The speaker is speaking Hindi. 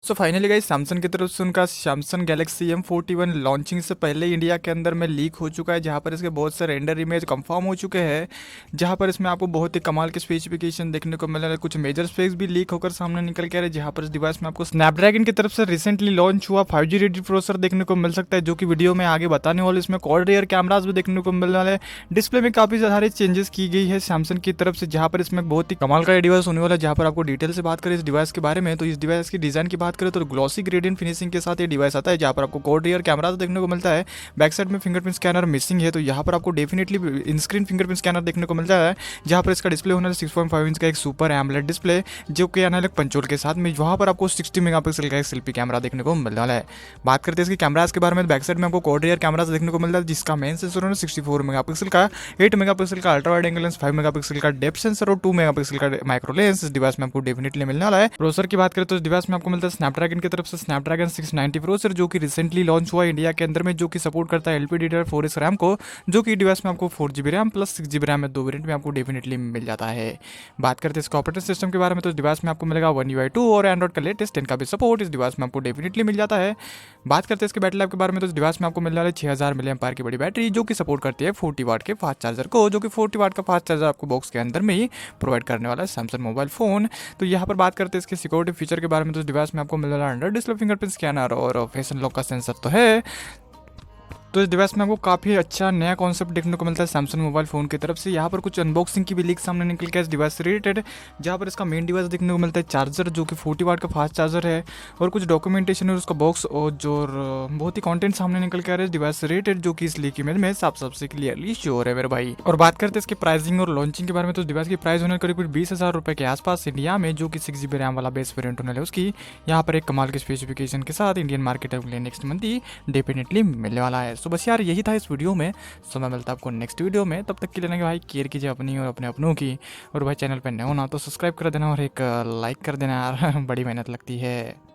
सो फाइनली गाइस सैमसंग की तरफ से उनका सैमसंग गैलेक्सी M41 लॉन्चिंग से पहले इंडिया के अंदर में लीक हो चुका है, जहां पर इसके बहुत से रेंडर इमेज कंफर्म हो चुके हैं, जहां पर इसमें आपको बहुत ही कमाल के स्पेसिफिकेशन देखने को मिल रहे हैं। कुछ मेजर स्पेक्स भी लीक होकर सामने निकल के आ रहे हैं, जहां पर इस डिवाइस में आपको स्नैपड्रैगन की तरफ से रिसेंटली लॉन्च हुआ 5G रेडी प्रोसेसर देखने को मिल सकता है, जो कि वीडियो में आगे बताने वाले। इसमें क्वाड रियर कैमराज भी देखने को मिल रहा है। डिस्प्ले में काफी सारे चेंजेस की गई है सैमसंग की तरफ से, जहां पर इसमें बहुत ही कमाल का डिवाइस होने वाला है। जहां पर आपको डिटेल से बात करें इस डिवाइस के बारे में, तो इस डिवाइस की डिजाइन की बात करें तो ग्लॉसी ग्रेडियंट फिनिशिंग के साथ ये डिवाइस आता है, जहां पर आपको कोड रियर कैमरा देखने को मिलता है। बैक साइड में फिंगरप्रिंट स्कैनर मिसिंग है, तो यहाँ पर आपको definitely in screen fingerprint scanner देखने को मिलता है, जहां पर इसका डिस्प्ले होना है 6.5 इंच का एक सुपर एमोलेड डिस्प्ले, जो कि आना है पंचोल के साथ में। वहां पर आपको 60 मेगापिक्सल का एक सेल्फी कैमरा देखने को मिल रहा है। बात करते हैं इसकी कैमराज के बारे में, बैक साइड में आपको कोड रियर कैमराज देखने को मिलता है, जिसका मेन सेंसर है 64 मेगापिक्सल का, 8 मेगापिक्सल का ultra wide angle lens, 5 megapixel का डेप्थ सेंसर और 2 मेगापिक्सल का माइक्रो लेंस इस डिवाइस में आपको डेफिनेटली मिलने वाला है। प्रोसेसर की बात करें तो इस डिवाइस में आपको मिलता है स्नैपड्रैगन की तरफ से स्नैपड्रैगन 690 प्रोसेसर, जो कि रिसेंटली लॉन्च हुआ इंडिया के अंदर में, जो कि सपोर्ट करता है LPDDR4X रैम को, जो कि डिवाइस में आपको 4GB RAM plus 6GB RAM में 2 वेरिएंट में आपको डेफिनेटली मिल जाता है। बात करते हैं इसका ऑपरेटिंग सिस्टम के बारे में, तो इस डिवाइस में आपको मिलेगा One UI 2 और एंड्रॉइड का लेटेस्ट 10 का भी सपोर्ट इस डिवाइस में आपको डेफिनेटली मिल जाता है। बात करते हैं इसके बैटरी लाइफ के बारे में, तो इस डिवाइस में आपको मिल रहा है 6000 mAh की बड़ी बैटरी, जो कि सपोर्ट करती है 40 वाट के फास्ट चार्जर को, जो कि 40 वाट का फास्ट चार्जर आपको बॉक्स के अंदर में ही प्रोवाइड करने वाला है सैमसंग मोबाइल फोन। तो यहाँ पर बात करते हैं इसके सिक्योरिटी फीचर के बारे में, तो इस डिवाइस में आपको मिल रहा है अंडर डिस्प्ले फिंगरप्रिंट स्कैनर और फेस अनलॉक का सेंसर तो है। तो इस डिवाइस में आपको काफ़ी अच्छा नया कॉन्सेप्ट देखने को मिलता है सैमसंग मोबाइल फ़ोन की तरफ से। यहाँ पर कुछ अनबॉक्सिंग की भी लीक सामने निकल के इस डिवाइस से रिलेटेड, जहाँ पर इसका मेन डिवाइस देखने को मिलता है चार्जर, जो कि 40 वाट का फास्ट चार्जर है, और कुछ डॉक्यूमेंटेशन और उसका बॉक्स और जो बहुत ही कंटेंट सामने निकल के आ रहे हैं इस डिवाइस से रिलेटेड, जो कि इस लीक इमेज में साफ साफ से क्लियरली शो हो रहा है मेरे भाई। और बात करते हैं इसकी प्राइसिंग और लॉन्चिंग के बारे में, तो डिवाइस की प्राइस होने करीब 20,000 रुपये के आसपास इंडिया में, जो कि 6GB रैम वाला बेस वेरिएंट होने वाला है उसकी। यहाँ पर एक कमाल के स्पेसिफिकेशन के साथ इंडियन मार्केट के लिए नेक्स्ट मंथ ही डेफिनेटली मिलने वाला है। सो बस यार यही था इस वीडियो में। सो मैं मिलता आपको नेक्स्ट वीडियो में, तब तक के लिए भाई केयर कीजिए अपनी और अपने अपनों की। और भाई चैनल पर नए हो ना तो सब्सक्राइब कर देना और एक लाइक कर देना यार बड़ी मेहनत लगती है।